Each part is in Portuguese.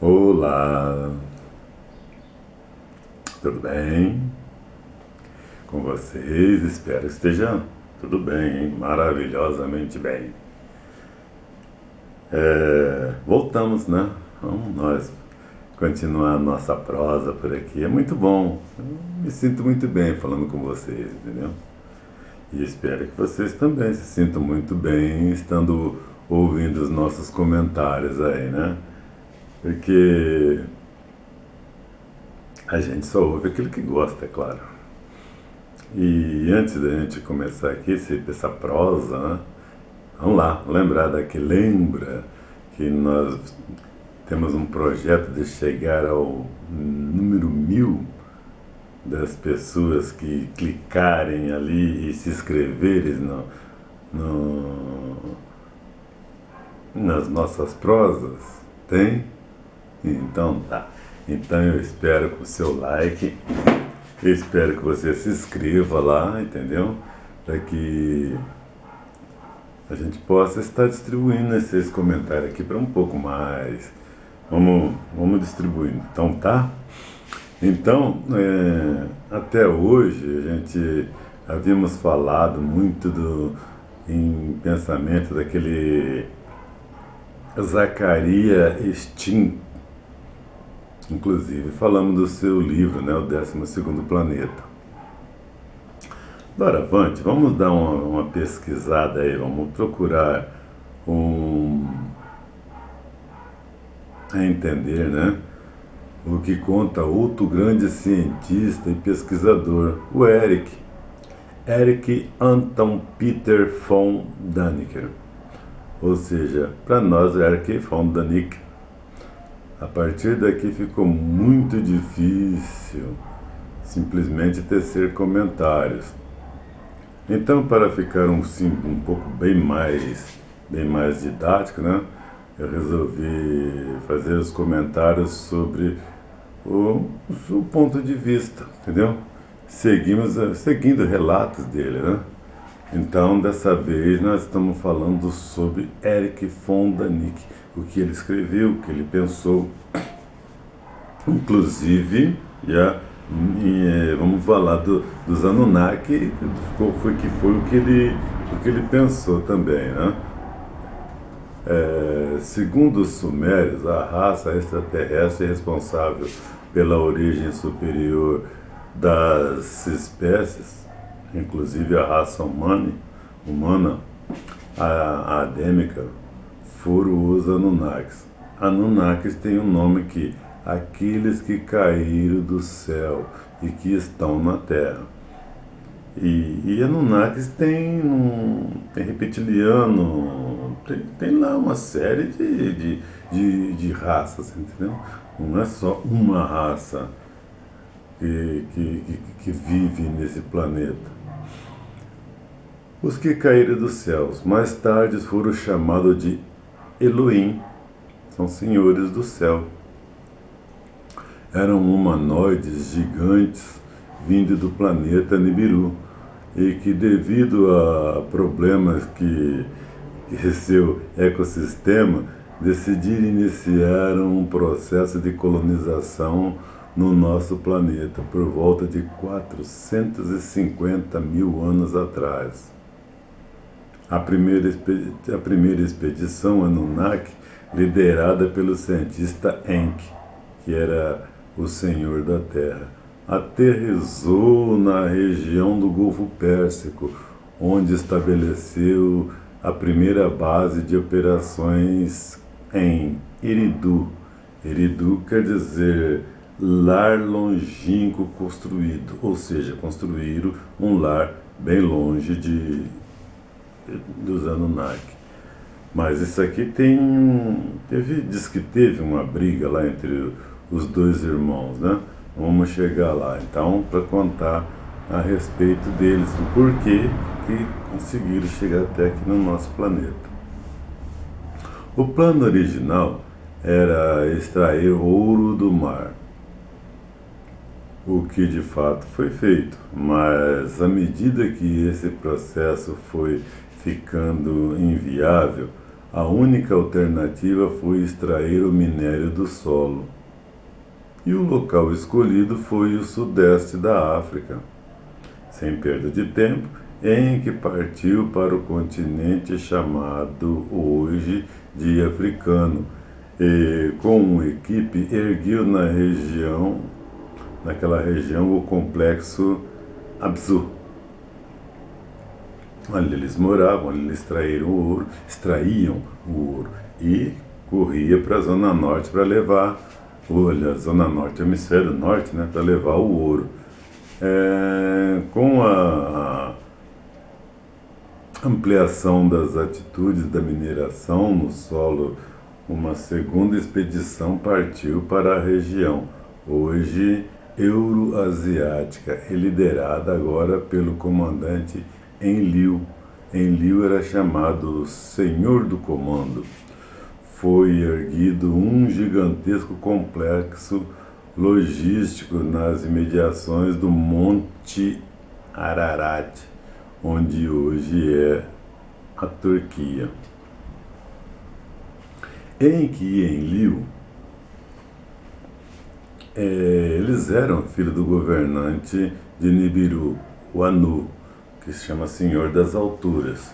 Olá, tudo bem com vocês? Espero que esteja tudo bem, hein? Maravilhosamente bem. Voltamos, né? Vamos nós continuar a nossa prosa por aqui. É muito bom, eu me sinto muito bem falando com vocês, entendeu? E espero que vocês também se sintam muito bem estando ouvindo os nossos comentários aí, né? Porque a gente só ouve aquilo que gosta, é claro. E antes da gente começar aqui essa prosa, né? Vamos lá, lembra que nós temos um projeto de chegar ao número 1000 das pessoas que clicarem ali e se inscreverem no- nas nossas prosas? Tem? Então tá. Então eu espero com o seu like. Eu espero que você se inscreva lá, entendeu? Para que a gente possa estar distribuindo esses comentários aqui para um pouco mais. Vamos distribuindo. Então tá? Então, até hoje a gente havíamos falado muito em pensamento daquele Zacarias Stim. Inclusive falamos do seu livro, né, o 12º Planeta. Doravante, vamos dar uma pesquisada aí, vamos procurar um, a entender, né, o que conta outro grande cientista e pesquisador, o Erich Anton Peter von Daniken. Ou seja, para nós, Erich von Daniken. A partir daqui ficou muito difícil simplesmente tecer comentários. Então, para ficar um pouco bem mais didático, né, eu resolvi fazer os comentários sobre o seu ponto de vista, entendeu? Seguindo relatos dele, né? Então, dessa vez, nós estamos falando sobre Erich von Daniken, o que ele escreveu, o que ele pensou. Inclusive, vamos falar dos Anunnaki, foi o que ele pensou também, né? Segundo os sumérios, a raça extraterrestre responsável pela origem superior das espécies, inclusive a raça humana, a adêmica, foram os Anunnakis. Anunnakis tem um nome que aqueles que caíram do céu e que estão na terra. E Anunnakis tem reptiliano, tem lá uma série de raças, entendeu? Não é só uma raça que vive nesse planeta. Os que caíram dos céus, mais tarde foram chamados de Elohim, são senhores do céu. Eram humanoides gigantes vindos do planeta Nibiru e que, devido a problemas que seu ecossistema, decidiram iniciar um processo de colonização no nosso planeta por volta de 450 mil anos atrás. A primeira expedição Anunnaki, liderada pelo cientista Enki, que era o Senhor da Terra, aterrissou na região do Golfo Pérsico, onde estabeleceu a primeira base de operações em Eridu. Eridu quer dizer lar longínquo construído, ou seja, construíram um lar bem longe dos Anunnaki. Mas isso aqui diz que teve uma briga lá entre os dois irmãos, né? Vamos chegar lá, então, para contar a respeito deles, do porquê que conseguiram chegar até aqui no nosso planeta. O plano original era extrair ouro do mar, o que de fato foi feito, mas à medida que esse processo foi ficando inviável, A única alternativa foi extrair o minério do solo. E o local escolhido foi o sudeste da África. Sem perda de tempo, Henrique partiu para o continente chamado hoje de africano e, com uma equipe, ergueu naquela região, o complexo Abzu. Ali eles moravam, ali eles extraíam o ouro e corria para a Zona Norte para levar, olha, a Zona Norte, hemisfério norte, né, para levar o ouro. Com a ampliação das atitudes da mineração no solo, uma segunda expedição partiu para a região, hoje euroasiática, e liderada agora pelo comandante Enlil. Enlil era chamado Senhor do Comando. Foi erguido um gigantesco complexo logístico nas imediações do Monte Ararat, onde hoje é a Turquia. Enki e Enlil, eles eram filhos do governante de Nibiru, o Anu, que se chama Senhor das Alturas.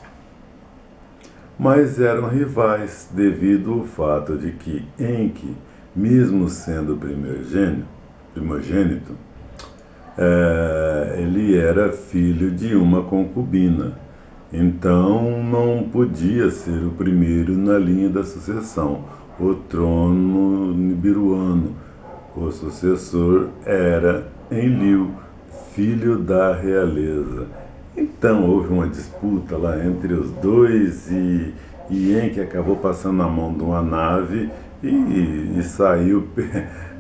Mas eram rivais devido ao fato de que Enki, mesmo sendo primogênito, ele era filho de uma concubina, então não podia ser o primeiro na linha da sucessão, o trono nibiruano. O sucessor era Enlil, filho da realeza. Então houve uma disputa lá entre os dois e Enki acabou passando na mão de uma nave e saiu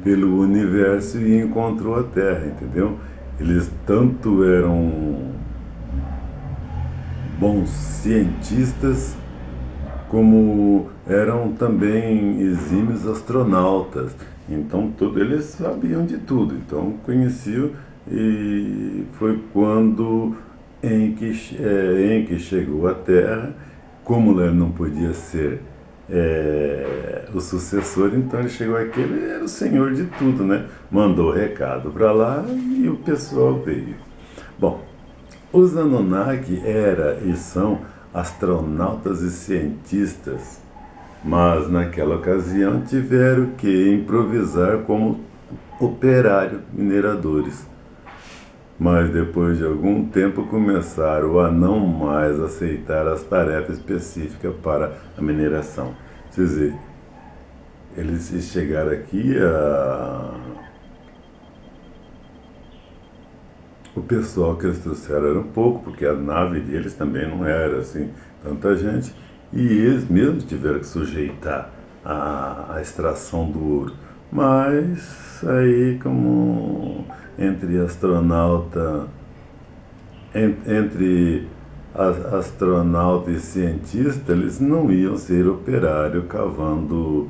pelo universo e encontrou a Terra, entendeu? Eles tanto eram bons cientistas como eram também exímios astronautas. Então eles sabiam de tudo, então conheciam, e foi quando Enki chegou à Terra. Como ele não podia ser o sucessor, então ele chegou aqui, ele era o senhor de tudo, né? Mandou recado para lá e o pessoal veio. Bom, os Anunnaki eram e são astronautas e cientistas, mas naquela ocasião tiveram que improvisar como operário mineradores. Mas depois de algum tempo começaram a não mais aceitar as tarefas específicas para a mineração. Quer dizer, eles chegaram aqui, o pessoal que eles trouxeram era um pouco, porque a nave deles também não era assim tanta gente, e eles mesmos tiveram que sujeitar a extração do ouro. Mas aí, como entre astronauta e cientista, eles não iam ser operário cavando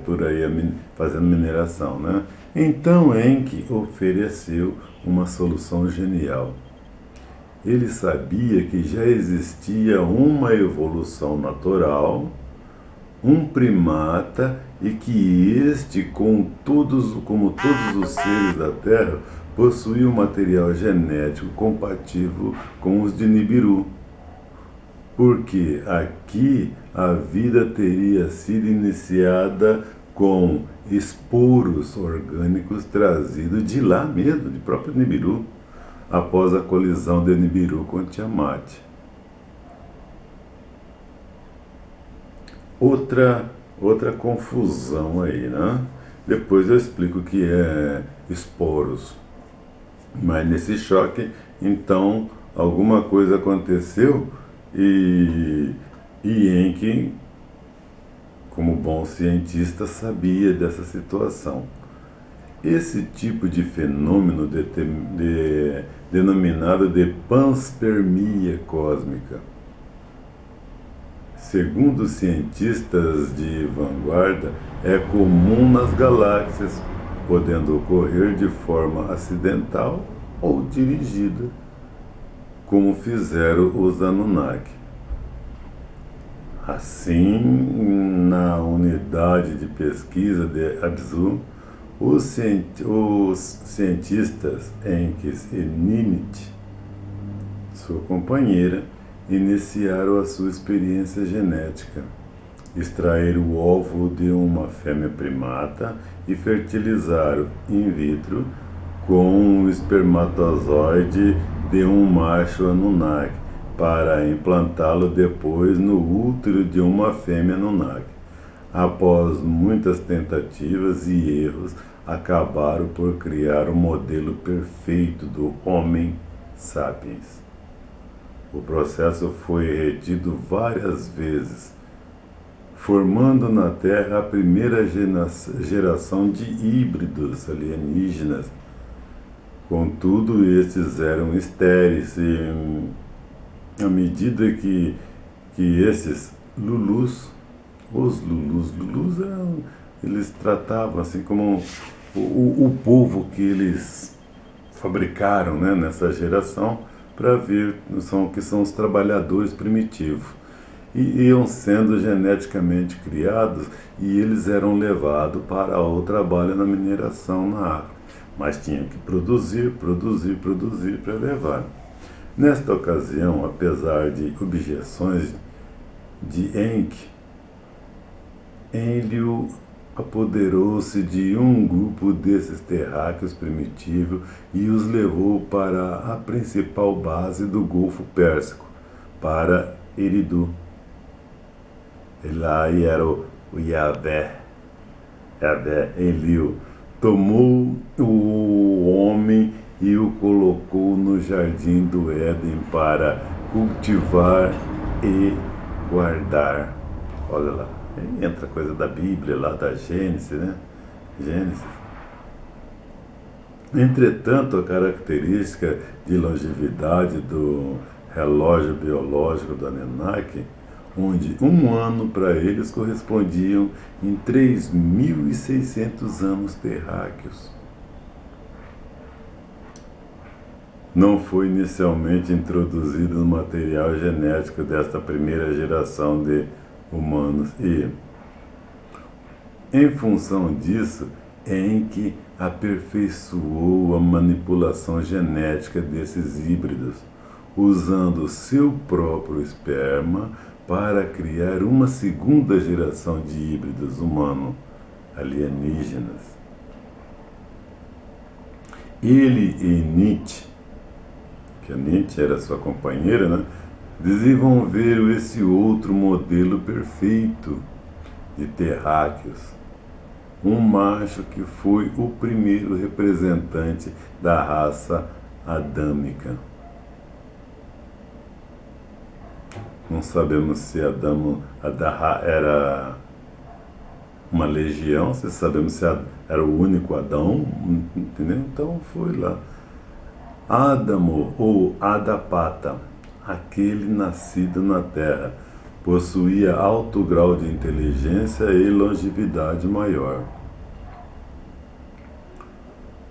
por aí, fazendo mineração, né? Então Enki ofereceu uma solução genial. Ele sabia que já existia uma evolução natural, um primata, e que este, como todos os seres da Terra, possuía um material genético compatível com os de Nibiru. Porque aqui a vida teria sido iniciada com esporos orgânicos trazidos de lá mesmo, de próprio Nibiru, após a colisão de Nibiru com Tiamat. Outra confusão aí, né? Depois eu explico o que é esporos. Mas nesse choque, então, alguma coisa aconteceu e Enki, como bom cientista, sabia dessa situação. Esse tipo de fenômeno denominado de panspermia cósmica, segundo os cientistas de vanguarda, é comum nas galáxias, podendo ocorrer de forma acidental ou dirigida, como fizeram os Anunnaki. Assim, na unidade de pesquisa de Abzu, os cientistas Enkes e Ninit, sua companheira, iniciaram a sua experiência genética. Extraíram o óvulo de uma fêmea primata e fertilizaram in vitro com o espermatozoide de um macho Anunnaki para implantá-lo depois no útero de uma fêmea Anunnaki. Após muitas tentativas e erros, acabaram por criar o modelo perfeito do Homem sapiens. O processo foi retido várias vezes, formando na Terra a primeira geração de híbridos alienígenas. Contudo, estes eram estéreis e, à medida que esses Lulus, os Lulus eram, eles tratavam assim como o povo que eles fabricaram, né, nessa geração, para ver que são os trabalhadores primitivos. E iam sendo geneticamente criados e eles eram levados para o trabalho na mineração na África. Mas tinham que produzir para levar. Nesta ocasião, apesar de objeções de Enlil apoderou-se de um grupo desses terráqueos primitivos e os levou para a principal base do Golfo Pérsico, para Eridu. Lá era o Yahvé, Enlil, tomou o homem e o colocou no jardim do Éden para cultivar e guardar. Olha lá, entra coisa da Bíblia, lá da Gênesis, né? Gênesis. Entretanto, a característica de longevidade do relógio biológico do Anunnaki, onde um ano para eles correspondiam em 3.600 anos terráqueos. Não foi inicialmente introduzido no material genético desta primeira geração de humanos e, em função disso, Enki aperfeiçoou a manipulação genética desses híbridos, usando seu próprio esperma para criar uma segunda geração de híbridos humanos alienígenas. Ele e Nietzsche, que a Nietzsche era sua companheira, né, desenvolveram esse outro modelo perfeito de terráqueos, um macho que foi o primeiro representante da raça adâmica. Não sabemos se Adão era uma legião, se sabemos se era o único Adão, entendeu? Então foi lá. Adamo ou Adapata, aquele nascido na Terra, possuía alto grau de inteligência e longevidade maior.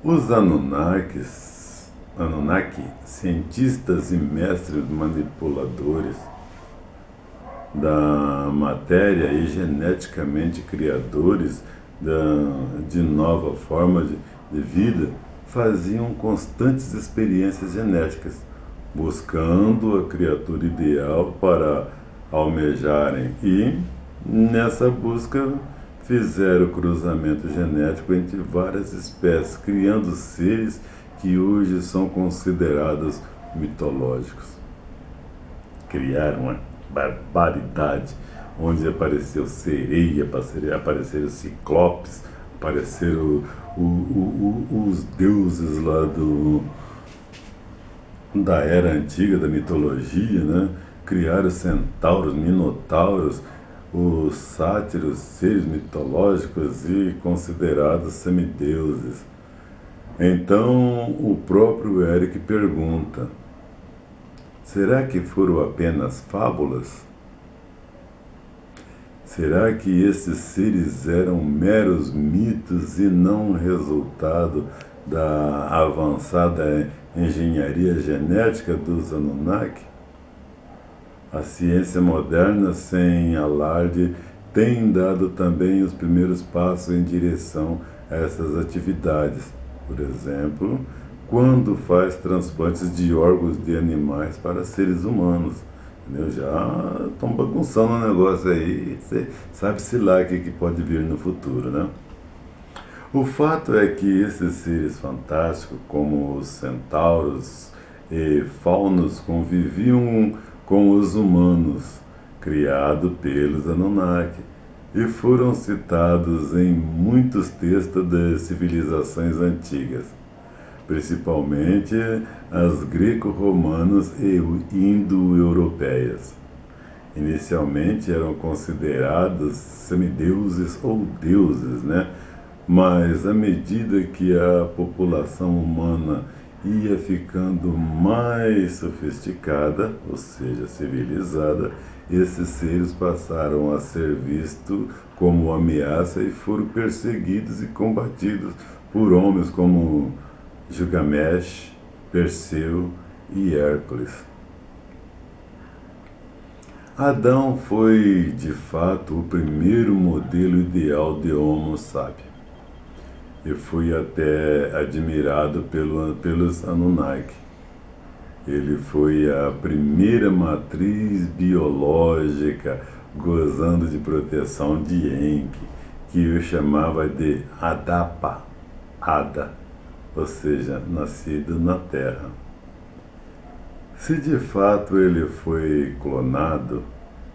Os Anunnaki, cientistas e mestres manipuladores da matéria e geneticamente criadores de nova forma de vida, faziam constantes experiências genéticas, buscando a criatura ideal para almejarem e, nessa busca, fizeram cruzamento genético entre várias espécies, criando seres que hoje são considerados mitológicos. Criaram uma barbaridade, onde apareceu sereia, apareceram ciclopes, apareceram os deuses lá da era antiga, da mitologia, né? Criaram centauros, minotauros, os sátiros, seres mitológicos e considerados semideuses. Então, o próprio Eric pergunta: será que foram apenas fábulas? Será que esses seres eram meros mitos e não resultado da avançada engenharia genética dos Anunnaki? A ciência moderna, sem alarde, tem dado também os primeiros passos em direção a essas atividades. Por exemplo, quando faz transplantes de órgãos de animais para seres humanos. Entendeu? Já estão bagunçando o negócio aí, sabe-se lá o que pode vir no futuro, né? O fato é que esses seres fantásticos, como os centauros e faunos, conviviam com os humanos, criados pelos Anunnaki, e foram citados em muitos textos das civilizações antigas, principalmente as greco-romanas e indo-europeias. Inicialmente eram considerados semideuses ou deuses, né? Mas à medida que a população humana ia ficando mais sofisticada, ou seja, civilizada, esses seres passaram a ser vistos como ameaça e foram perseguidos e combatidos por homens como Gilgamesh, Perseu e Hércules. Adão foi, de fato, o primeiro modelo ideal de Homo sapiens e foi até admirado pelos Anunnaki. Ele foi a primeira matriz biológica gozando de proteção de Enki, que eu chamava de Adapa, Ada, ou seja, nascido na Terra. Se de fato ele foi clonado,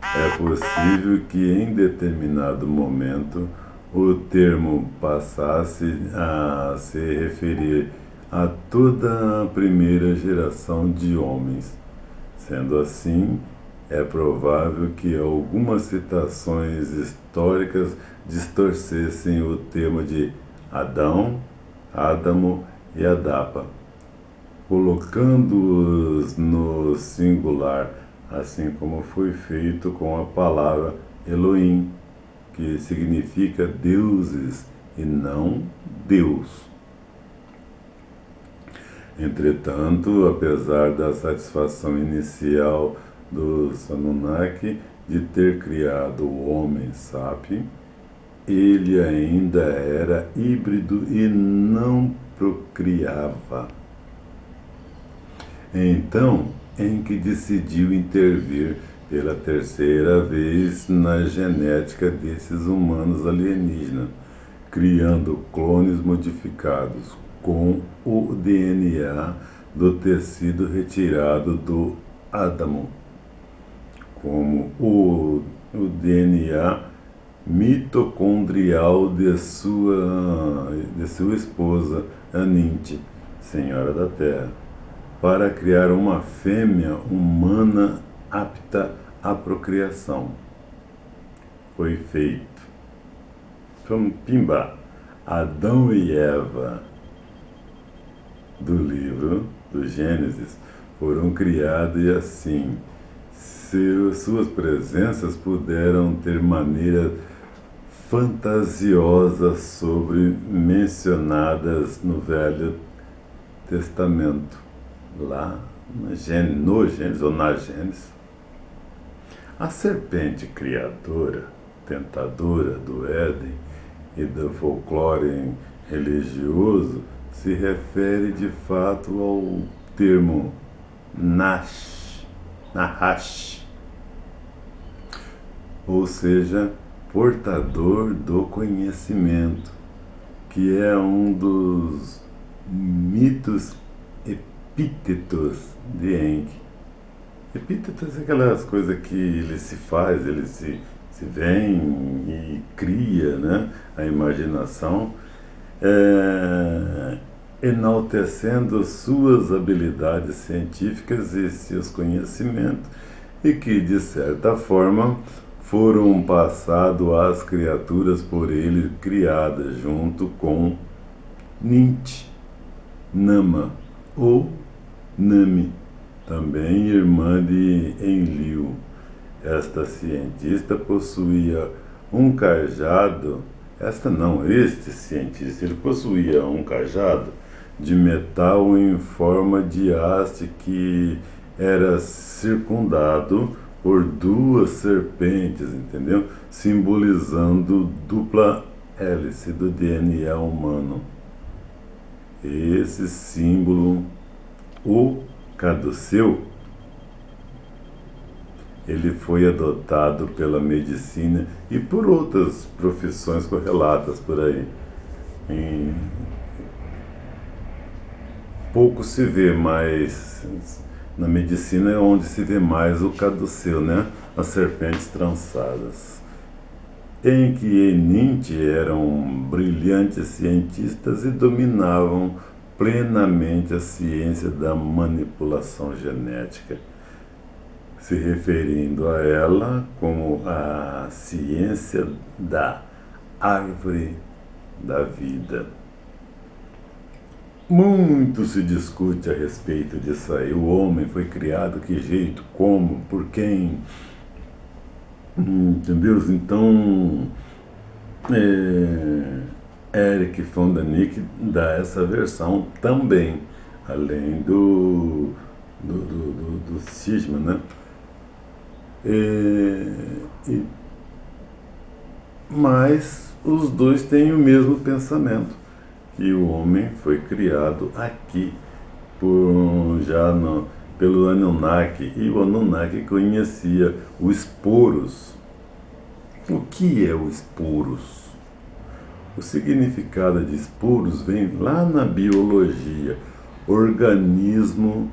é possível que em determinado momento o termo passasse a se referir a toda a primeira geração de homens. Sendo assim, é provável que algumas citações históricas distorcessem o termo de Adão, Adamo e Adapa, colocando-os no singular, assim como foi feito com a palavra Elohim, que significa deuses e não Deus. Entretanto, apesar da satisfação inicial dos Anunnaki de ter criado o Homem Sapiens, ele ainda era híbrido e não procriava. Então, Enki decidiu intervir pela terceira vez na genética desses humanos alienígenas, criando clones modificados com o DNA do tecido retirado do Adamo, como o DNA mitocondrial de sua esposa Aninti, Senhora da Terra, para criar uma fêmea humana apta à procriação. Foi feito. Pimba! Adão e Eva, do livro do Gênesis, foram criados e assim suas presenças puderam ter maneira fantasiosas sobre mencionadas no Velho Testamento, lá no Gênesis ou na Gênesis. A serpente criadora, tentadora do Éden e do folclore religioso se refere de fato ao termo Nahash, ou seja, portador do conhecimento, que é um dos mitos epítetos de Enki. Epítetos é aquelas coisas que ele se faz, ele se vem e cria, né? A imaginação, enaltecendo suas habilidades científicas e seus conhecimentos, e que, de certa forma, foram passados às criaturas por ele criadas, junto com Ninti, Nama ou Nami, também irmã de Enlil. Esta cientista possuía um cajado, este cientista, ele possuía um cajado de metal em forma de haste que era circundado por duas serpentes, entendeu? Simbolizando dupla hélice do DNA humano. Esse símbolo, o caduceu, ele foi adotado pela medicina e por outras profissões correlatas por aí. Pouco se vê mais, na medicina é onde se vê mais o caduceu, né? As serpentes trançadas. Em que Nietzsche eram brilhantes cientistas e dominavam plenamente a ciência da manipulação genética, se referindo a ela como a ciência da árvore da vida. Muito se discute a respeito disso aí. O homem foi criado, que jeito, como, por quem, entendeu? Então, Erich von Däniken dá essa versão também, além do cisma, né? Mas os dois têm o mesmo pensamento, que o homem foi criado aqui pelo Anunnaki, e o Anunnaki conhecia o esporos. O que é o esporos? O significado de esporos vem lá na biologia: organismo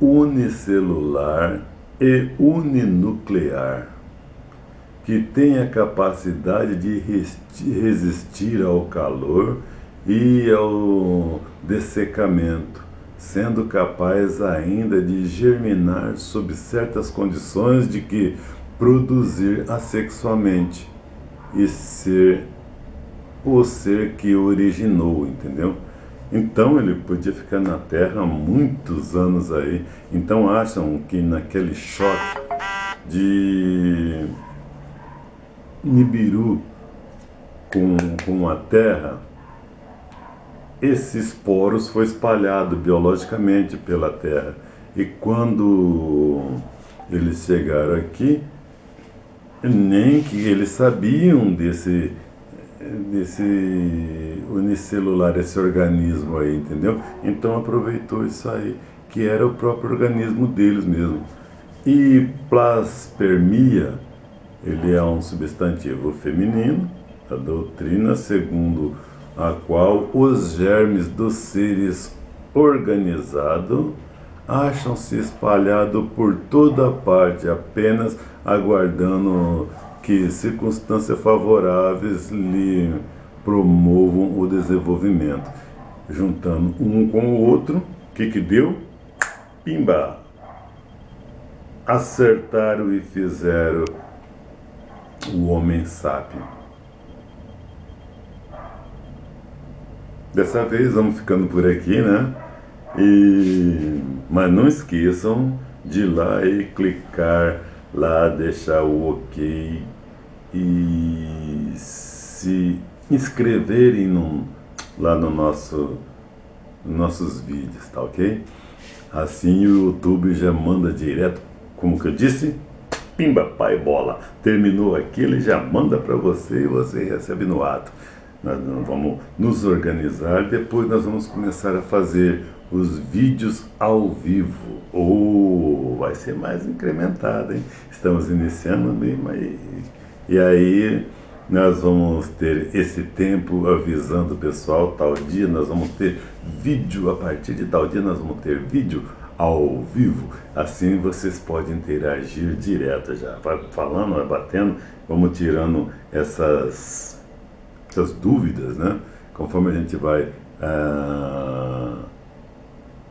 unicelular e uninuclear, que tem a capacidade de resistir ao calor e ao dessecamento, sendo capaz ainda de germinar sob certas condições de que produzir assexualmente e ser o ser que o originou, entendeu? Então ele podia ficar na Terra há muitos anos aí. Então acham que naquele choque de Nibiru com a Terra, esses poros foi espalhado biologicamente pela Terra. E quando eles chegaram aqui, nem que eles sabiam desse unicelular, esse organismo aí, entendeu? Então aproveitou isso aí, que era o próprio organismo deles mesmo. E plaspermia, ele é um substantivo feminino, a doutrina segundo a qual os germes dos seres organizados acham-se espalhados por toda parte, apenas aguardando que circunstâncias favoráveis lhe promovam o desenvolvimento. Juntando um com o outro, o que deu? Pimba! Acertaram e fizeram o homem sábio. Dessa vez vamos ficando por aqui, né? Mas não esqueçam de ir lá e clicar lá, deixar o ok e se inscreverem lá no nossos vídeos, tá ok? Assim o YouTube já manda direto, como que eu disse, pimba, pai, bola. Terminou aqui, ele já manda para você e você recebe no ato. Nós vamos nos organizar, depois nós vamos começar a fazer os vídeos ao vivo. Vai ser mais incrementado, hein? Estamos iniciando bem, e aí nós vamos ter esse tempo avisando o pessoal, tal dia nós vamos ter vídeo, a partir de tal dia nós vamos ter vídeo ao vivo. Assim vocês podem interagir direto já. Vai falando, vai batendo, vamos tirando essas dúvidas, né? Conforme a gente vai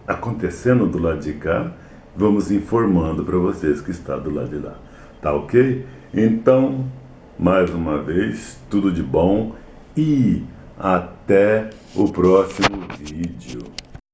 acontecendo do lado de cá, vamos informando para vocês que está do lado de lá. Tá ok? Então, mais uma vez, tudo de bom e até o próximo vídeo.